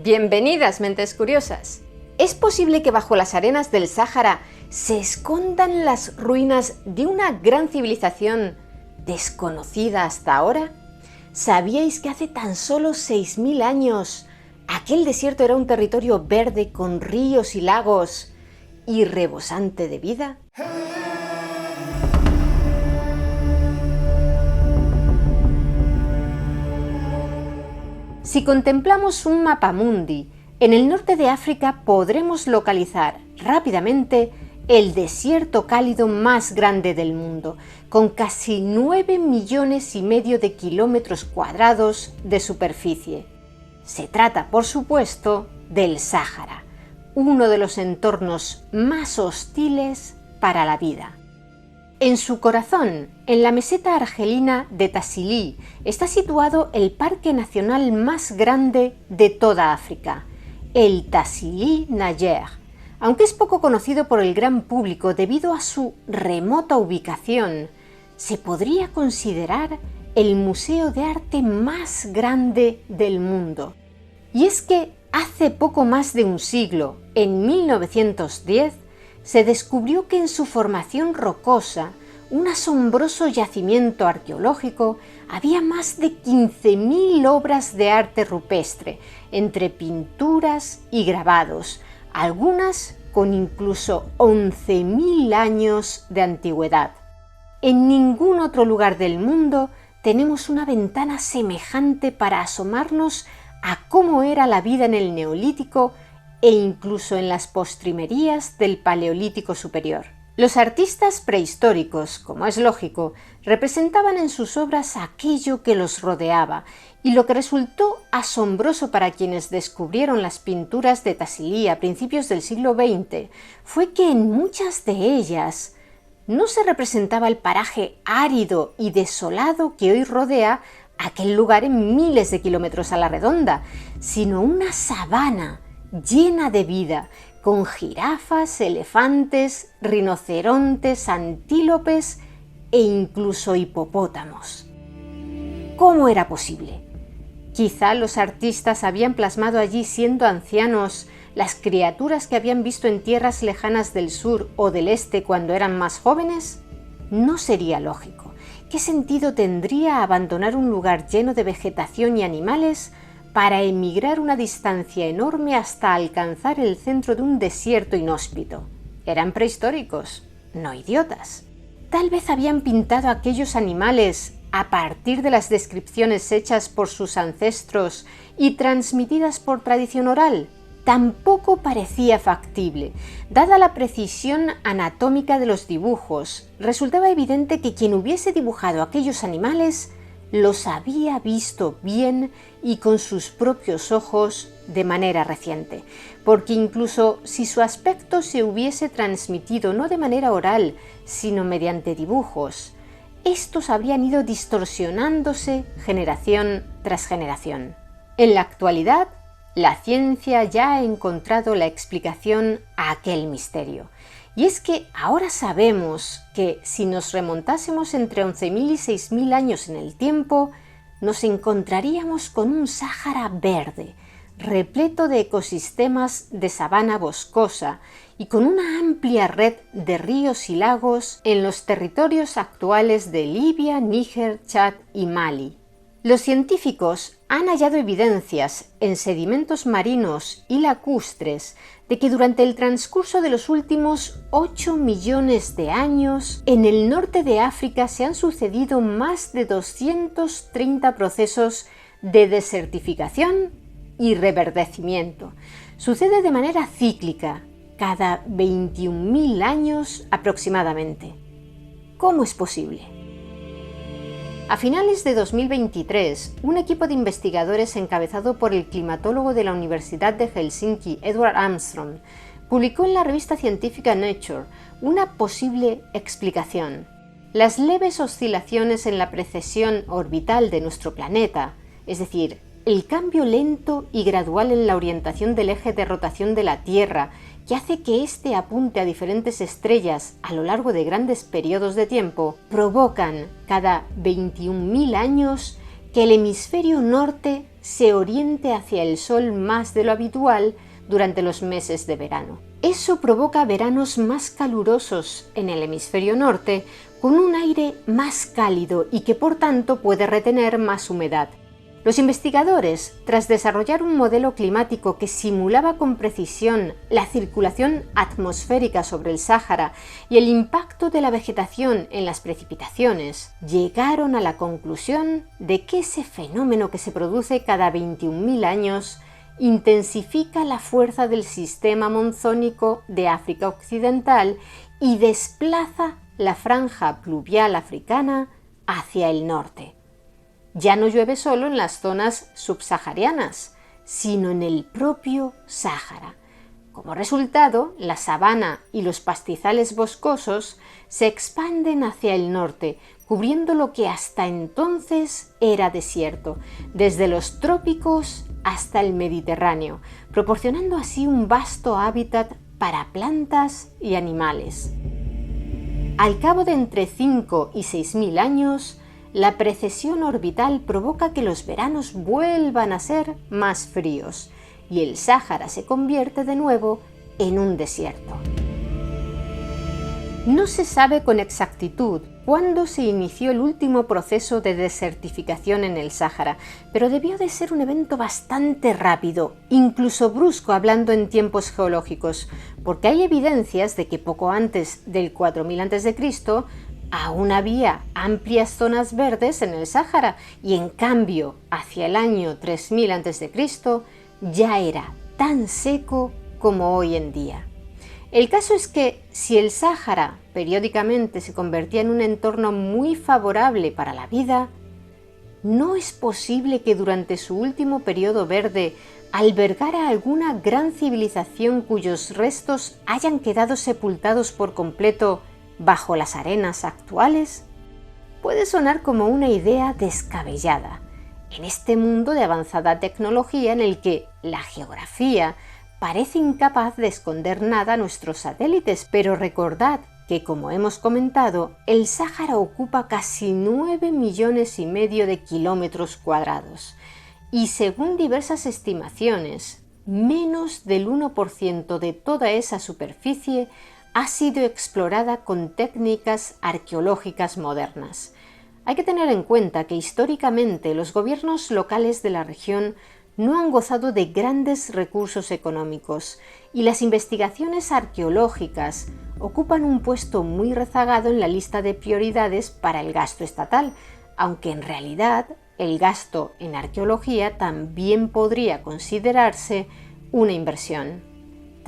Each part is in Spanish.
Bienvenidas, mentes curiosas. ¿Es posible que bajo las arenas del Sáhara se escondan las ruinas de una gran civilización desconocida hasta ahora? ¿Sabíais que hace tan solo 6.000 años aquel desierto era un territorio verde con ríos y lagos y rebosante de vida? Si contemplamos un mapamundi, en el norte de África podremos localizar rápidamente el desierto cálido más grande del mundo, con casi 9,5 millones de kilómetros cuadrados de superficie. Se trata, por supuesto, del Sáhara, uno de los entornos más hostiles para la vida. En su corazón, en la meseta argelina de Tassili, está situado el parque nacional más grande de toda África, el Tassili Nager, aunque es poco conocido por el gran público debido a su remota ubicación. Se podría considerar el museo de arte más grande del mundo. Y es que hace poco más de un siglo, en 1910, se descubrió que en su formación rocosa, un asombroso yacimiento arqueológico, había más de 15.000 obras de arte rupestre, entre pinturas y grabados, algunas con incluso 11.000 años de antigüedad. En ningún otro lugar del mundo tenemos una ventana semejante para asomarnos a cómo era la vida en el Neolítico e incluso en las postrimerías del Paleolítico superior. Los artistas prehistóricos, como es lógico, representaban en sus obras aquello que los rodeaba, y lo que resultó asombroso para quienes descubrieron las pinturas de Tassili a principios del siglo XX fue que en muchas de ellas no se representaba el paraje árido y desolado que hoy rodea aquel lugar en miles de kilómetros a la redonda, sino una sabana llena de vida, con jirafas, elefantes, rinocerontes, antílopes e incluso hipopótamos. ¿Cómo era posible? Quizá los artistas habían plasmado allí, siendo ancianos, las criaturas que habían visto en tierras lejanas del sur o del este cuando eran más jóvenes. No sería lógico. ¿Qué sentido tendría abandonar un lugar lleno de vegetación y animales para emigrar una distancia enorme hasta alcanzar el centro de un desierto inhóspito? Eran prehistóricos, no idiotas. Tal vez habían pintado aquellos animales a partir de las descripciones hechas por sus ancestros y transmitidas por tradición oral. Tampoco parecía factible. Dada la precisión anatómica de los dibujos, resultaba evidente que quien hubiese dibujado aquellos animales los había visto bien y con sus propios ojos de manera reciente, porque incluso si su aspecto se hubiese transmitido no de manera oral, sino mediante dibujos, estos habrían ido distorsionándose generación tras generación. En la actualidad, la ciencia ya ha encontrado la explicación a aquel misterio. Y es que ahora sabemos que si nos remontásemos entre 11.000 y 6.000 años en el tiempo, nos encontraríamos con un Sáhara verde, repleto de ecosistemas de sabana boscosa y con una amplia red de ríos y lagos en los territorios actuales de Libia, Níger, Chad y Mali. Los científicos han hallado evidencias en sedimentos marinos y lacustres de que durante el transcurso de los últimos 8 millones de años, en el norte de África se han sucedido más de 230 procesos de desertificación y reverdecimiento. Sucede de manera cíclica, cada 21.000 años aproximadamente. ¿Cómo es posible? A finales de 2023, un equipo de investigadores encabezado por el climatólogo de la Universidad de Helsinki, Edward Armstrong, publicó en la revista científica Nature una posible explicación. Las leves oscilaciones en la precesión orbital de nuestro planeta, es decir, el cambio lento y gradual en la orientación del eje de rotación de la Tierra, que hace que éste apunte a diferentes estrellas a lo largo de grandes periodos de tiempo, provocan cada 21.000 años que el hemisferio norte se oriente hacia el sol más de lo habitual durante los meses de verano. Eso provoca veranos más calurosos en el hemisferio norte, con un aire más cálido y que por tanto puede retener más humedad. Los investigadores, tras desarrollar un modelo climático que simulaba con precisión la circulación atmosférica sobre el Sáhara y el impacto de la vegetación en las precipitaciones, llegaron a la conclusión de que ese fenómeno que se produce cada 21.000 años intensifica la fuerza del sistema monzónico de África Occidental y desplaza la franja pluvial africana hacia el norte. Ya no llueve solo en las zonas subsaharianas, sino en el propio Sáhara. Como resultado, la sabana y los pastizales boscosos se expanden hacia el norte, cubriendo lo que hasta entonces era desierto, desde los trópicos hasta el Mediterráneo, proporcionando así un vasto hábitat para plantas y animales. Al cabo de entre 5 y 6.000 años, la precesión orbital provoca que los veranos vuelvan a ser más fríos y el Sáhara se convierte de nuevo en un desierto. No se sabe con exactitud cuándo se inició el último proceso de desertificación en el Sáhara, pero debió de ser un evento bastante rápido, incluso brusco hablando en tiempos geológicos, porque hay evidencias de que poco antes del 4000 a.C., aún había amplias zonas verdes en el Sáhara y en cambio hacia el año 3000 a.C. ya era tan seco como hoy en día. El caso es que si el Sáhara periódicamente se convertía en un entorno muy favorable para la vida, ¿no es posible que durante su último periodo verde albergara alguna gran civilización cuyos restos hayan quedado sepultados por completo bajo las arenas actuales? Puede sonar como una idea descabellada en este mundo de avanzada tecnología en el que la geografía parece incapaz de esconder nada a nuestros satélites, pero recordad que, como hemos comentado, el Sáhara ocupa casi 9,5 millones de kilómetros cuadrados y, según diversas estimaciones, menos del 1% de toda esa superficie ha sido explorada con técnicas arqueológicas modernas. Hay que tener en cuenta que históricamente los gobiernos locales de la región no han gozado de grandes recursos económicos y las investigaciones arqueológicas ocupan un puesto muy rezagado en la lista de prioridades para el gasto estatal, aunque en realidad el gasto en arqueología también podría considerarse una inversión.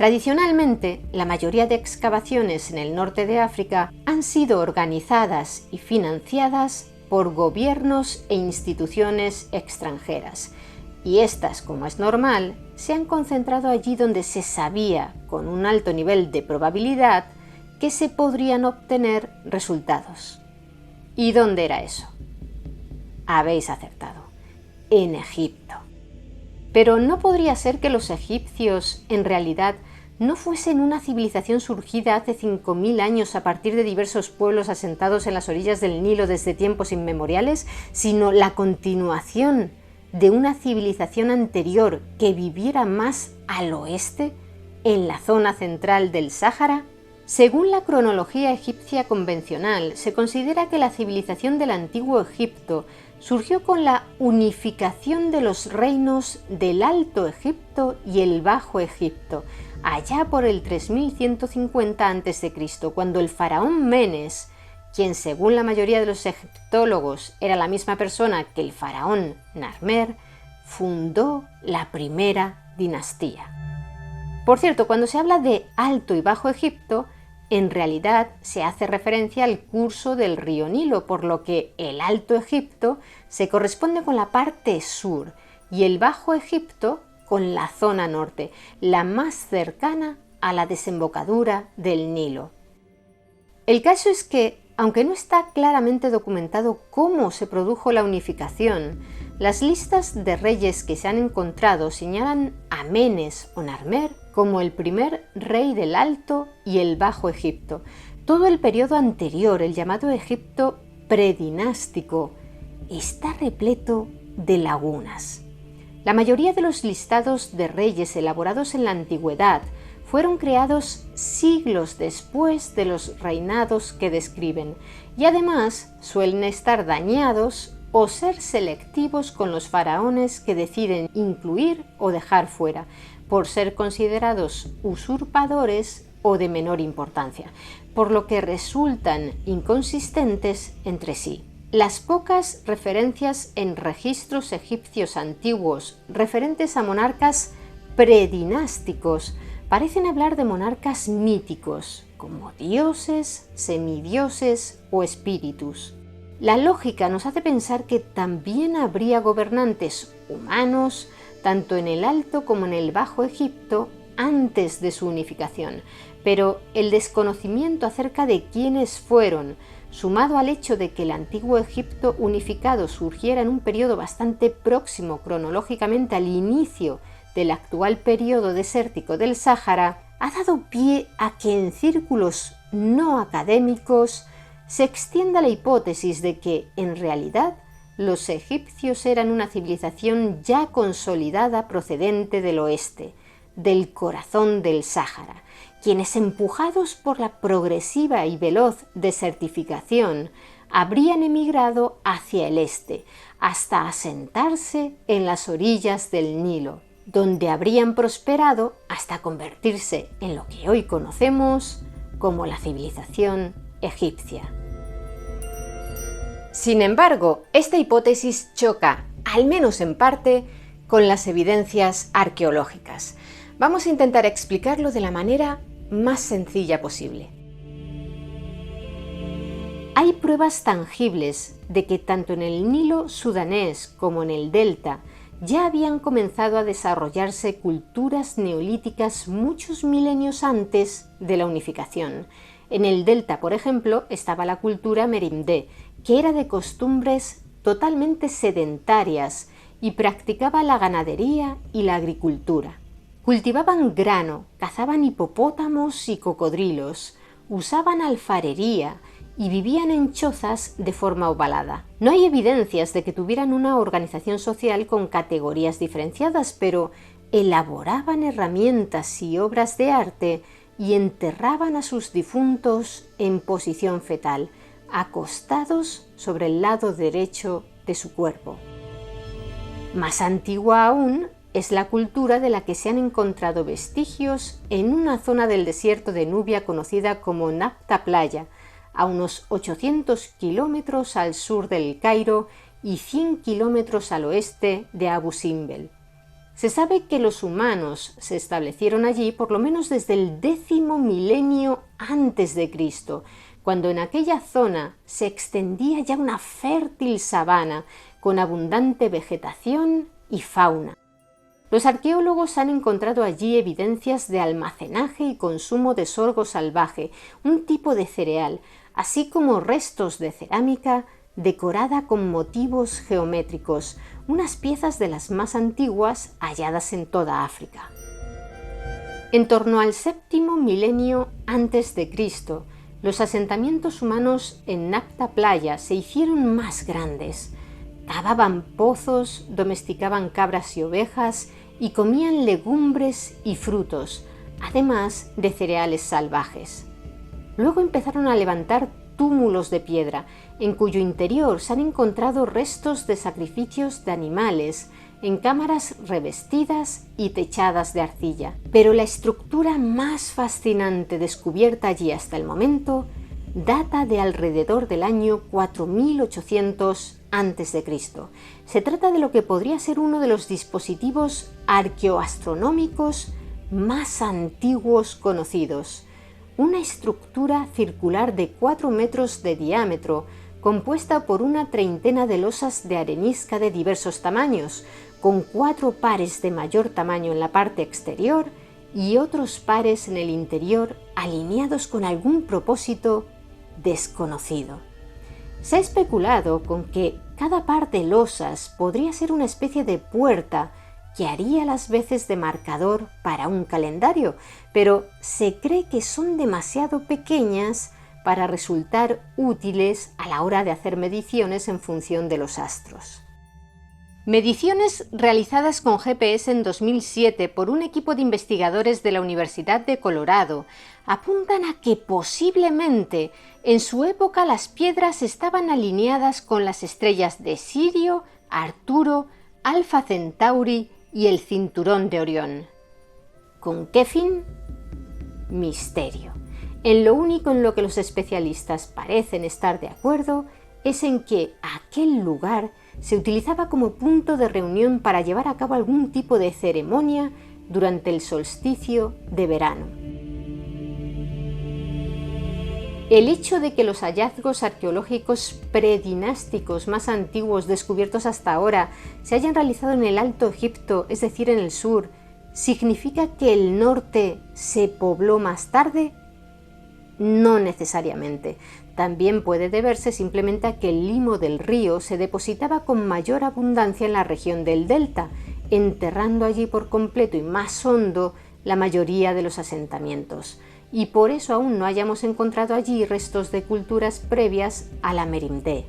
Tradicionalmente, la mayoría de excavaciones en el norte de África han sido organizadas y financiadas por gobiernos e instituciones extranjeras, y estas, como es normal, se han concentrado allí donde se sabía, con un alto nivel de probabilidad, que se podrían obtener resultados. ¿Y dónde era eso? Habéis acertado, en Egipto. Pero ¿no podría ser que los egipcios, en realidad, no fuesen una civilización surgida hace 5.000 años a partir de diversos pueblos asentados en las orillas del Nilo desde tiempos inmemoriales, sino la continuación de una civilización anterior que viviera más al oeste, en la zona central del Sáhara? Según la cronología egipcia convencional, se considera que la civilización del Antiguo Egipto surgió con la unificación de los reinos del Alto Egipto y el Bajo Egipto, allá por el 3150 a.C., cuando el faraón Menes, quien según la mayoría de los egiptólogos era la misma persona que el faraón Narmer, fundó la primera dinastía. Por cierto, cuando se habla de Alto y Bajo Egipto, en realidad se hace referencia al curso del río Nilo, por lo que el Alto Egipto se corresponde con la parte sur y el Bajo Egipto con la zona norte, la más cercana a la desembocadura del Nilo. El caso es que, aunque no está claramente documentado cómo se produjo la unificación, las listas de reyes que se han encontrado señalan a Menes o Narmer como el primer rey del Alto y el Bajo Egipto. Todo el periodo anterior, el llamado Egipto predinástico, está repleto de lagunas. La mayoría de los listados de reyes elaborados en la antigüedad fueron creados siglos después de los reinados que describen y además suelen estar dañados o ser selectivos con los faraones que deciden incluir o dejar fuera, por ser considerados usurpadores o de menor importancia, por lo que resultan inconsistentes entre sí. Las pocas referencias en registros egipcios antiguos referentes a monarcas predinásticos parecen hablar de monarcas míticos, como dioses, semidioses o espíritus. La lógica nos hace pensar que también habría gobernantes humanos, tanto en el Alto como en el Bajo Egipto, antes de su unificación, pero el desconocimiento acerca de quiénes fueron, sumado al hecho de que el antiguo Egipto unificado surgiera en un periodo bastante próximo cronológicamente al inicio del actual periodo desértico del Sáhara, ha dado pie a que en círculos no académicos se extienda la hipótesis de que, en realidad, los egipcios eran una civilización ya consolidada procedente del oeste, del corazón del Sáhara, quienes, empujados por la progresiva y veloz desertificación, habrían emigrado hacia el este, hasta asentarse en las orillas del Nilo, donde habrían prosperado hasta convertirse en lo que hoy conocemos como la civilización egipcia. Sin embargo, esta hipótesis choca, al menos en parte, con las evidencias arqueológicas. Vamos a intentar explicarlo de la manera más sencilla posible. Hay pruebas tangibles de que tanto en el Nilo sudanés como en el delta ya habían comenzado a desarrollarse culturas neolíticas muchos milenios antes de la unificación. En el delta, por ejemplo, estaba la cultura merindé, que era de costumbres totalmente sedentarias y practicaba la ganadería y la agricultura. Cultivaban grano, cazaban hipopótamos y cocodrilos, usaban alfarería y vivían en chozas de forma ovalada. No hay evidencias de que tuvieran una organización social con categorías diferenciadas, pero elaboraban herramientas y obras de arte y enterraban a sus difuntos en posición fetal, acostados sobre el lado derecho de su cuerpo. Más antigua aún es la cultura de la que se han encontrado vestigios en una zona del desierto de Nubia conocida como Nabta Playa, a unos 800 kilómetros al sur del Cairo y 100 kilómetros al oeste de Abu Simbel. Se sabe que los humanos se establecieron allí por lo menos desde el 10º milenio antes de Cristo, cuando en aquella zona se extendía ya una fértil sabana con abundante vegetación y fauna. Los arqueólogos han encontrado allí evidencias de almacenaje y consumo de sorgo salvaje, un tipo de cereal, así como restos de cerámica decorada con motivos geométricos, unas piezas de las más antiguas halladas en toda África. En torno al 7º milenio antes de Cristo, los asentamientos humanos en Nabta Playa se hicieron más grandes. Cavaban pozos, domesticaban cabras y ovejas y comían legumbres y frutos, además de cereales salvajes. Luego empezaron a levantar túmulos de piedra, en cuyo interior se han encontrado restos de sacrificios de animales, en cámaras revestidas y techadas de arcilla. Pero la estructura más fascinante descubierta allí hasta el momento data de alrededor del año 4800 a.C. Se trata de lo que podría ser uno de los dispositivos arqueoastronómicos más antiguos conocidos. Una estructura circular de 4 metros de diámetro, compuesta por una treintena de losas de arenisca de diversos tamaños, con 4 pares de mayor tamaño en la parte exterior y otros pares en el interior alineados con algún propósito desconocido. Se ha especulado con que cada par de losas podría ser una especie de puerta que haría las veces de marcador para un calendario, pero se cree que son demasiado pequeñas para resultar útiles a la hora de hacer mediciones en función de los astros. Mediciones realizadas con GPS en 2007 por un equipo de investigadores de la Universidad de Colorado apuntan a que posiblemente en su época las piedras estaban alineadas con las estrellas de Sirio, Arturo, Alfa Centauri y el cinturón de Orión. ¿Con qué fin? Misterio. En lo único en lo que los especialistas parecen estar de acuerdo es en que aquel lugar se utilizaba como punto de reunión para llevar a cabo algún tipo de ceremonia durante el solsticio de verano. El hecho de que los hallazgos arqueológicos predinásticos más antiguos descubiertos hasta ahora se hayan realizado en el Alto Egipto, es decir, en el sur, ¿significa que el norte se pobló más tarde? No necesariamente. También puede deberse simplemente a que el limo del río se depositaba con mayor abundancia en la región del delta, enterrando allí por completo y más hondo la mayoría de los asentamientos, y por eso aún no hayamos encontrado allí restos de culturas previas a la Merimdé.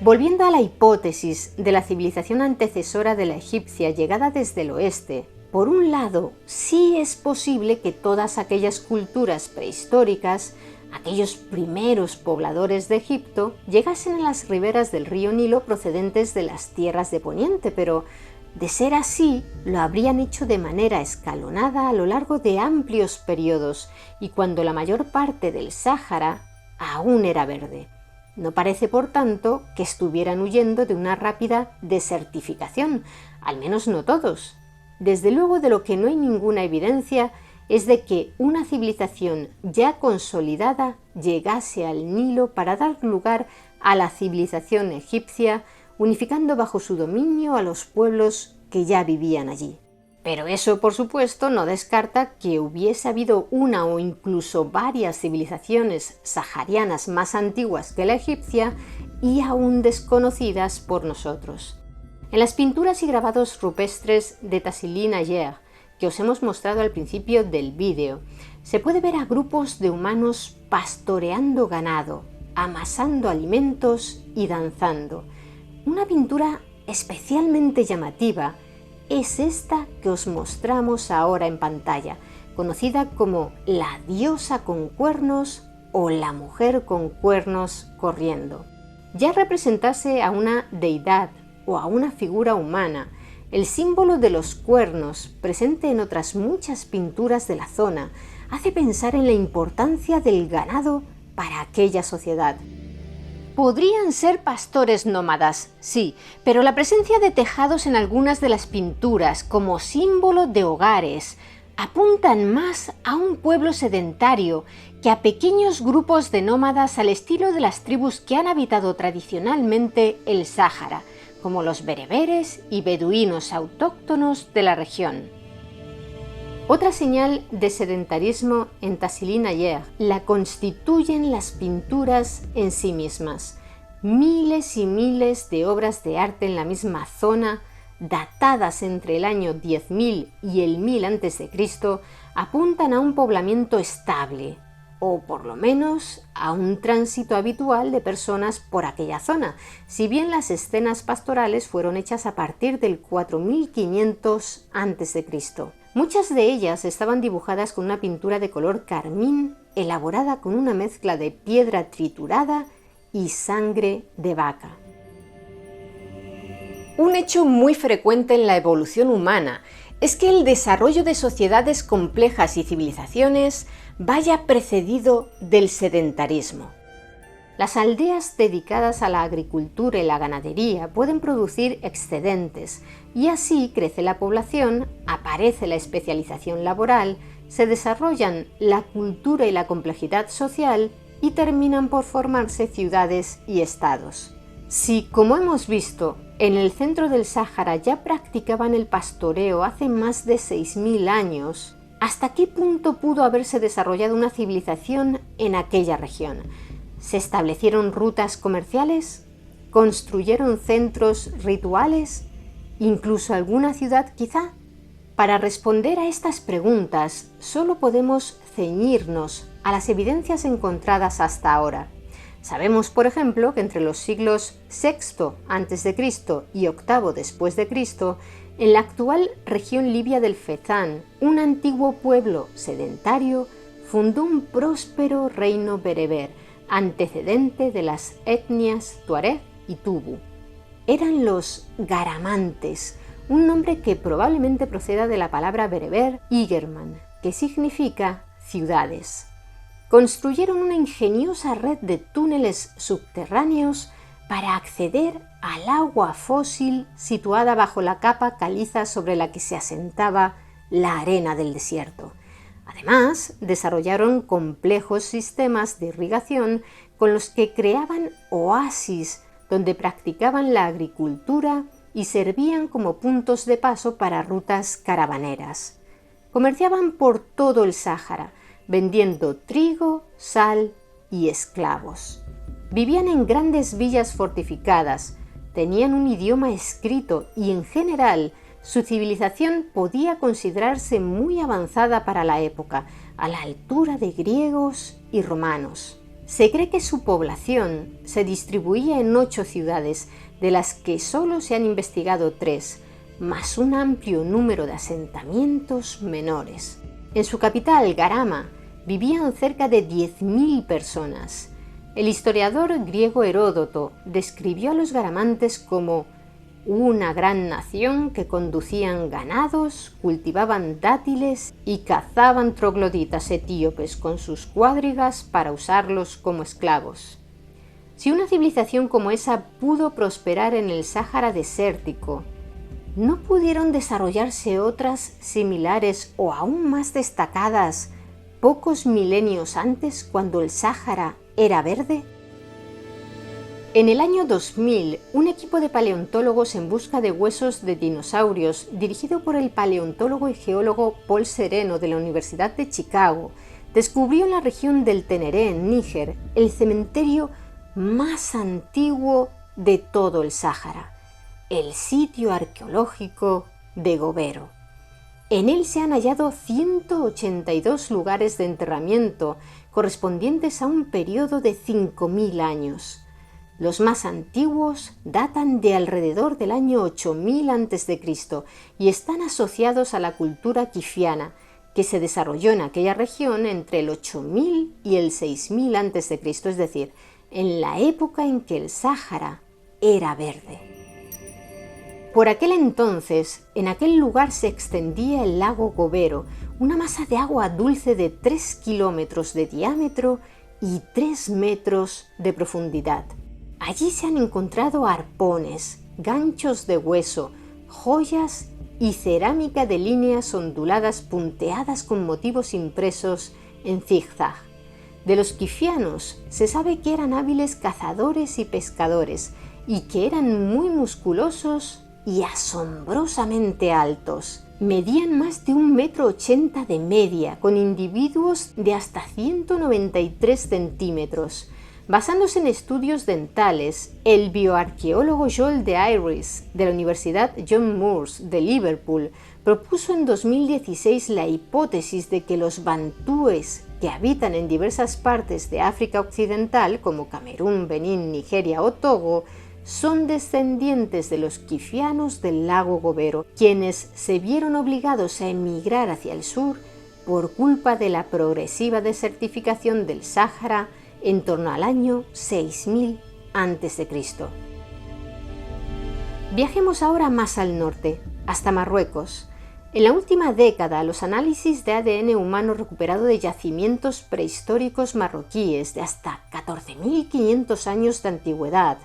Volviendo a la hipótesis de la civilización antecesora de la egipcia llegada desde el oeste, por un lado, sí es posible que todas aquellas culturas prehistóricas, aquellos primeros pobladores de Egipto, llegasen a las riberas del río Nilo procedentes de las tierras de Poniente, pero de ser así, lo habrían hecho de manera escalonada a lo largo de amplios periodos y cuando la mayor parte del Sáhara aún era verde. No parece, por tanto, que estuvieran huyendo de una rápida desertificación, al menos no todos. Desde luego, de lo que no hay ninguna evidencia es de que una civilización ya consolidada llegase al Nilo para dar lugar a la civilización egipcia, unificando bajo su dominio a los pueblos que ya vivían allí. Pero eso, por supuesto, no descarta que hubiese habido una o incluso varias civilizaciones saharianas más antiguas que la egipcia y aún desconocidas por nosotros. En las pinturas y grabados rupestres de Tassili N'Ajjer, que os hemos mostrado al principio del vídeo, se puede ver a grupos de humanos pastoreando ganado, amasando alimentos y danzando. Una pintura especialmente llamativa es esta que os mostramos ahora en pantalla, conocida como la diosa con cuernos o la mujer con cuernos corriendo. Ya representase a una deidad o a una figura humana, el símbolo de los cuernos, presente en otras muchas pinturas de la zona, hace pensar en la importancia del ganado para aquella sociedad. Podrían ser pastores nómadas, sí, pero la presencia de tejados en algunas de las pinturas como símbolo de hogares apuntan más a un pueblo sedentario que a pequeños grupos de nómadas al estilo de las tribus que han habitado tradicionalmente el Sáhara, como los bereberes y beduinos autóctonos de la región. Otra señal de sedentarismo en Tassili N'Ajjer la constituyen las pinturas en sí mismas. Miles y miles de obras de arte en la misma zona, datadas entre el año 10.000 y el 1000 a.C., apuntan a un poblamiento estable, o por lo menos a un tránsito habitual de personas por aquella zona, si bien las escenas pastorales fueron hechas a partir del 4500 a.C. Muchas de ellas estaban dibujadas con una pintura de color carmín, elaborada con una mezcla de piedra triturada y sangre de vaca. Un hecho muy frecuente en la evolución humana es que el desarrollo de sociedades complejas y civilizaciones vaya precedido del sedentarismo. Las aldeas dedicadas a la agricultura y la ganadería pueden producir excedentes y así crece la población, aparece la especialización laboral, se desarrollan la cultura y la complejidad social y terminan por formarse ciudades y estados. Si, como hemos visto, en el centro del Sáhara ya practicaban el pastoreo hace más de 6000 años, ¿hasta qué punto pudo haberse desarrollado una civilización en aquella región? ¿Se establecieron rutas comerciales? ¿Construyeron centros rituales? ¿Incluso alguna ciudad quizá? Para responder a estas preguntas, solo podemos ceñirnos a las evidencias encontradas hasta ahora. Sabemos, por ejemplo, que entre los siglos VI a.C. y VIII después de Cristo, en la actual región libia del Fezzan, un antiguo pueblo sedentario fundó un próspero reino bereber, antecedente de las etnias Tuareg y Tubu. Eran los Garamantes, un nombre que probablemente proceda de la palabra bereber Igerman, que significa ciudades. Construyeron una ingeniosa red de túneles subterráneos para acceder al agua fósil situada bajo la capa caliza sobre la que se asentaba la arena del desierto. Además, desarrollaron complejos sistemas de irrigación con los que creaban oasis donde practicaban la agricultura y servían como puntos de paso para rutas caravaneras. Comerciaban por todo el Sáhara, vendiendo trigo, sal y esclavos. Vivían en grandes villas fortificadas, tenían un idioma escrito y en general su civilización podía considerarse muy avanzada para la época, a la altura de griegos y romanos. Se cree que su población se distribuía en 8 ciudades, de las que solo se han investigado 3, más un amplio número de asentamientos menores. En su capital, Garama, vivían cerca de 10.000 personas. El historiador griego Heródoto describió a los garamantes como una gran nación que conducían ganados, cultivaban dátiles y cazaban trogloditas etíopes con sus cuadrigas para usarlos como esclavos. Si una civilización como esa pudo prosperar en el Sáhara desértico, ¿no pudieron desarrollarse otras similares o aún más destacadas pocos milenios antes, cuando el Sáhara era verde? En el año 2000, un equipo de paleontólogos en busca de huesos de dinosaurios, dirigido por el paleontólogo y geólogo Paul Sereno de la Universidad de Chicago, descubrió en la región del Teneré, en Níger, el cementerio más antiguo de todo el Sáhara, el sitio arqueológico de Gobero. En él se han hallado 182 lugares de enterramiento correspondientes a un periodo de 5.000 años. Los más antiguos datan de alrededor del año 8000 a.C. y están asociados a la cultura quifiana, que se desarrolló en aquella región entre el 8000 y el 6000 a.C., es decir, en la época en que el Sáhara era verde. Por aquel entonces, en aquel lugar se extendía el lago Gobero, una masa de agua dulce de 3 kilómetros de diámetro y 3 metros de profundidad. Allí se han encontrado arpones, ganchos de hueso, joyas y cerámica de líneas onduladas punteadas con motivos impresos en zigzag. De los quifianos se sabe que eran hábiles cazadores y pescadores y que eran muy musculosos y asombrosamente altos. Medían más de 1,80 m de media, con individuos de hasta 193 centímetros. Basándose en estudios dentales, el bioarqueólogo Joel de Iris de la Universidad John Moores de Liverpool propuso en 2016 la hipótesis de que los bantúes que habitan en diversas partes de África Occidental, como Camerún, Benín, Nigeria o Togo, son descendientes de los quifianos del lago Gobero, quienes se vieron obligados a emigrar hacia el sur por culpa de la progresiva desertificación del Sáhara en torno al año 6000 a.C. Viajemos ahora más al norte, hasta Marruecos. En la última década, los análisis de ADN humano recuperado de yacimientos prehistóricos marroquíes de hasta 14.500 años de antigüedad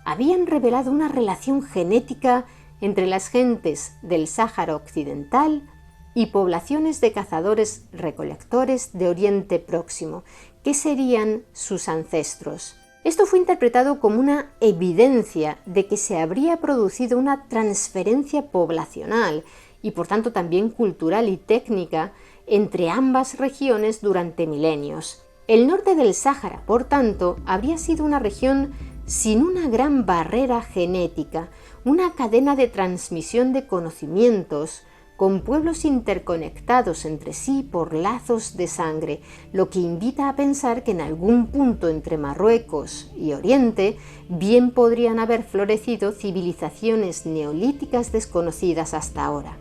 habían revelado una relación genética entre las gentes del Sáhara Occidental y poblaciones de cazadores-recolectores de Oriente Próximo, que serían sus ancestros. Esto fue interpretado como una evidencia de que se habría producido una transferencia poblacional y por tanto también cultural y técnica entre ambas regiones durante milenios. El norte del Sáhara, por tanto, habría sido una región sin una gran barrera genética, una cadena de transmisión de conocimientos con pueblos interconectados entre sí por lazos de sangre, lo que invita a pensar que en algún punto entre Marruecos y Oriente bien podrían haber florecido civilizaciones neolíticas desconocidas hasta ahora.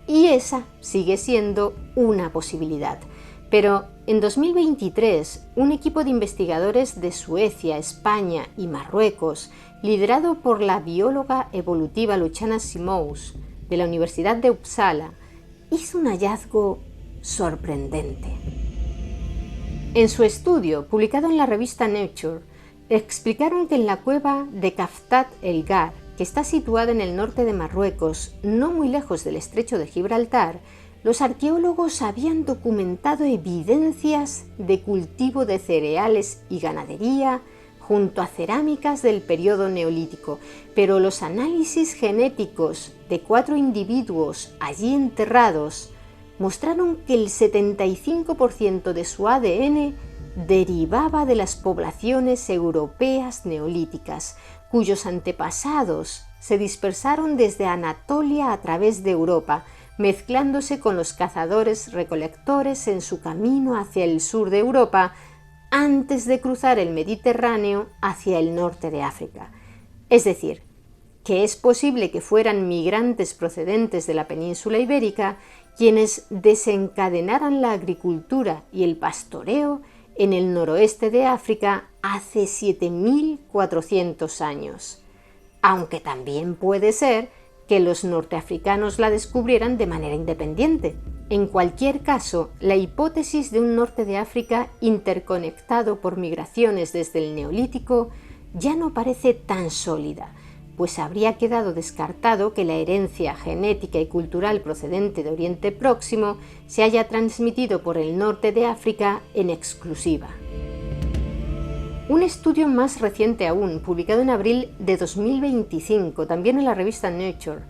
Y esa sigue siendo una posibilidad. Pero en 2023, un equipo de investigadores de Suecia, España y Marruecos, liderado por la bióloga evolutiva Luciana Simous, de la Universidad de Uppsala, hizo un hallazgo sorprendente. En su estudio, publicado en la revista Nature, explicaron que en la cueva de Kaftat el Gar, que está situada en el norte de Marruecos, no muy lejos del estrecho de Gibraltar, los arqueólogos habían documentado evidencias de cultivo de cereales y ganadería junto a cerámicas del periodo neolítico, pero los análisis genéticos de 4 individuos allí enterrados mostraron que el 75% de su ADN derivaba de las poblaciones europeas neolíticas, cuyos antepasados se dispersaron desde Anatolia a través de Europa, mezclándose con los cazadores-recolectores en su camino hacia el sur de Europa, antes de cruzar el Mediterráneo hacia el norte de África. Es decir, que es posible que fueran migrantes procedentes de la península ibérica quienes desencadenaran la agricultura y el pastoreo en el noroeste de África hace 7.400 años. Aunque también puede ser que los norteafricanos la descubrieran de manera independiente. En cualquier caso, la hipótesis de un norte de África interconectado por migraciones desde el Neolítico ya no parece tan sólida, pues habría quedado descartado que la herencia genética y cultural procedente de Oriente Próximo se haya transmitido por el norte de África en exclusiva. Un estudio más reciente aún, publicado en abril de 2025, también en la revista Nature,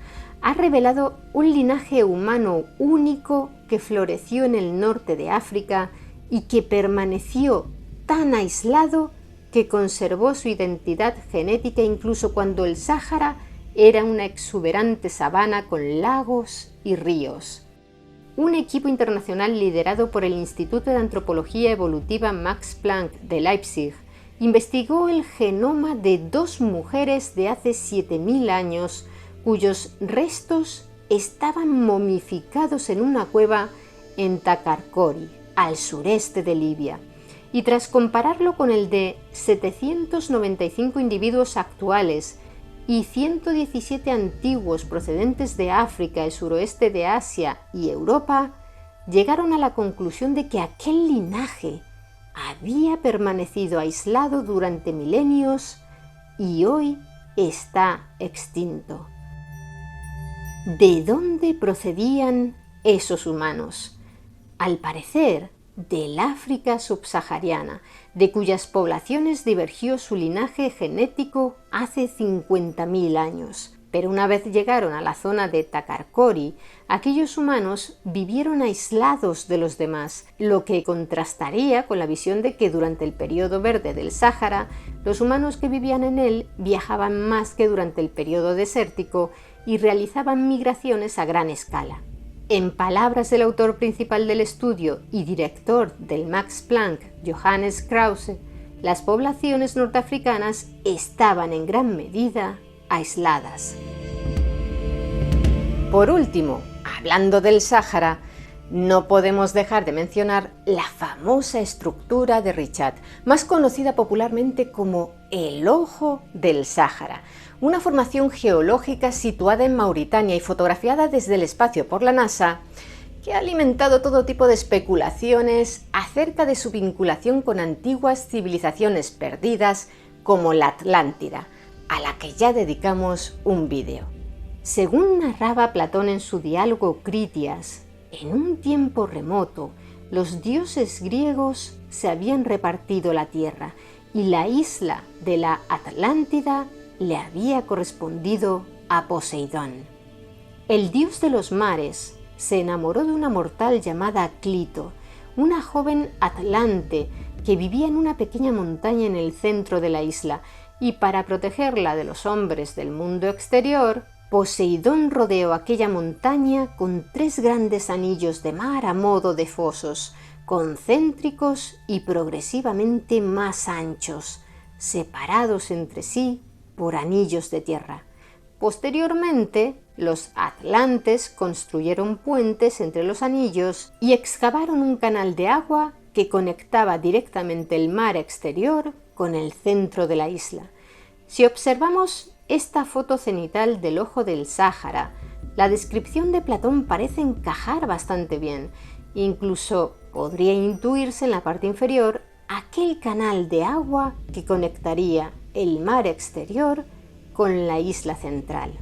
ha revelado un linaje humano único que floreció en el norte de África y que permaneció tan aislado que conservó su identidad genética incluso cuando el Sáhara era una exuberante sabana con lagos y ríos. Un equipo internacional liderado por el Instituto de Antropología Evolutiva Max Planck de Leipzig investigó el genoma de 2 mujeres de hace 7.000 años cuyos restos estaban momificados en una cueva en Takarkori, al sureste de Libia, y tras compararlo con el de 795 individuos actuales y 117 antiguos procedentes de África, el suroeste de Asia y Europa, llegaron a la conclusión de que aquel linaje había permanecido aislado durante milenios y hoy está extinto. ¿De dónde procedían esos humanos? Al parecer, del África subsahariana, de cuyas poblaciones divergió su linaje genético hace 50.000 años. Pero una vez llegaron a la zona de Takarkori, aquellos humanos vivieron aislados de los demás, lo que contrastaría con la visión de que durante el periodo verde del Sáhara, los humanos que vivían en él viajaban más que durante el periodo desértico y realizaban migraciones a gran escala. En palabras del autor principal del estudio y director del Max Planck, Johannes Krause, las poblaciones norteafricanas estaban en gran medida aisladas. Por último, hablando del Sáhara, no podemos dejar de mencionar la famosa estructura de Richat, más conocida popularmente como el Ojo del Sáhara, una formación geológica situada en Mauritania y fotografiada desde el espacio por la NASA, que ha alimentado todo tipo de especulaciones acerca de su vinculación con antiguas civilizaciones perdidas como la Atlántida, a la que ya dedicamos un vídeo. Según narraba Platón en su diálogo Critias, en un tiempo remoto, los dioses griegos se habían repartido la tierra y la isla de la Atlántida le había correspondido a Poseidón. El dios de los mares se enamoró de una mortal llamada Clito, una joven atlante que vivía en una pequeña montaña en el centro de la isla, y para protegerla de los hombres del mundo exterior, Poseidón rodeó aquella montaña con 3 grandes anillos de mar a modo de fosos, concéntricos y progresivamente más anchos, separados entre sí por anillos de tierra. Posteriormente, los atlantes construyeron puentes entre los anillos y excavaron un canal de agua que conectaba directamente el mar exterior con el centro de la isla. Si observamos esta foto cenital del ojo del Sáhara, la descripción de Platón parece encajar bastante bien. Incluso podría intuirse en la parte inferior aquel canal de agua que conectaría el mar exterior con la isla central.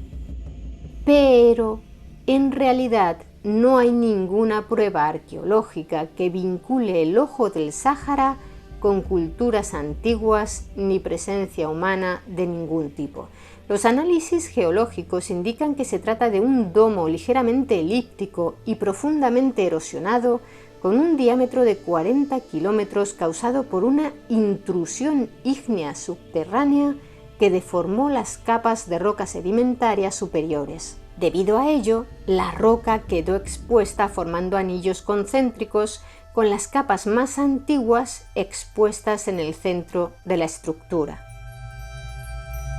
Pero, en realidad, no hay ninguna prueba arqueológica que vincule el ojo del Sáhara con culturas antiguas ni presencia humana de ningún tipo. Los análisis geológicos indican que se trata de un domo ligeramente elíptico y profundamente erosionado con un diámetro de 40 kilómetros causado por una intrusión ígnea subterránea que deformó las capas de roca sedimentaria superiores. Debido a ello, la roca quedó expuesta formando anillos concéntricos con las capas más antiguas expuestas en el centro de la estructura.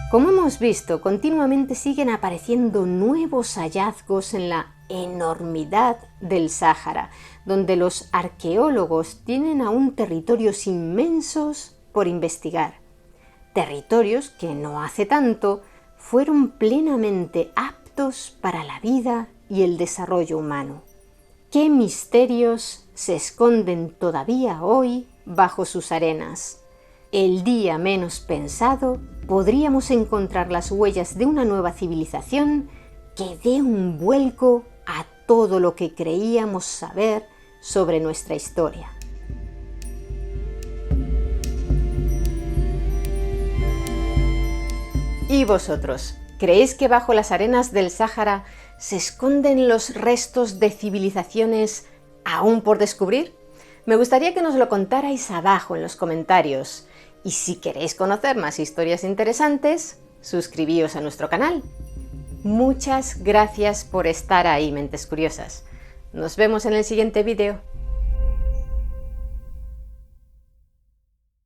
Como hemos visto, continuamente siguen apareciendo nuevos hallazgos en la enormidad del Sáhara, donde los arqueólogos tienen aún territorios inmensos por investigar. Territorios que no hace tanto fueron plenamente aptos para la vida y el desarrollo humano. ¿Qué misterios se esconden todavía hoy bajo sus arenas? El día menos pensado podríamos encontrar las huellas de una nueva civilización que dé un vuelco a todo lo que creíamos saber sobre nuestra historia. ¿Y vosotros? ¿Creéis que bajo las arenas del Sáhara se esconden los restos de civilizaciones aún por descubrir? Me gustaría que nos lo contarais abajo en los comentarios. Y si queréis conocer más historias interesantes, suscribíos a nuestro canal. Muchas gracias por estar ahí, mentes curiosas. Nos vemos en el siguiente vídeo.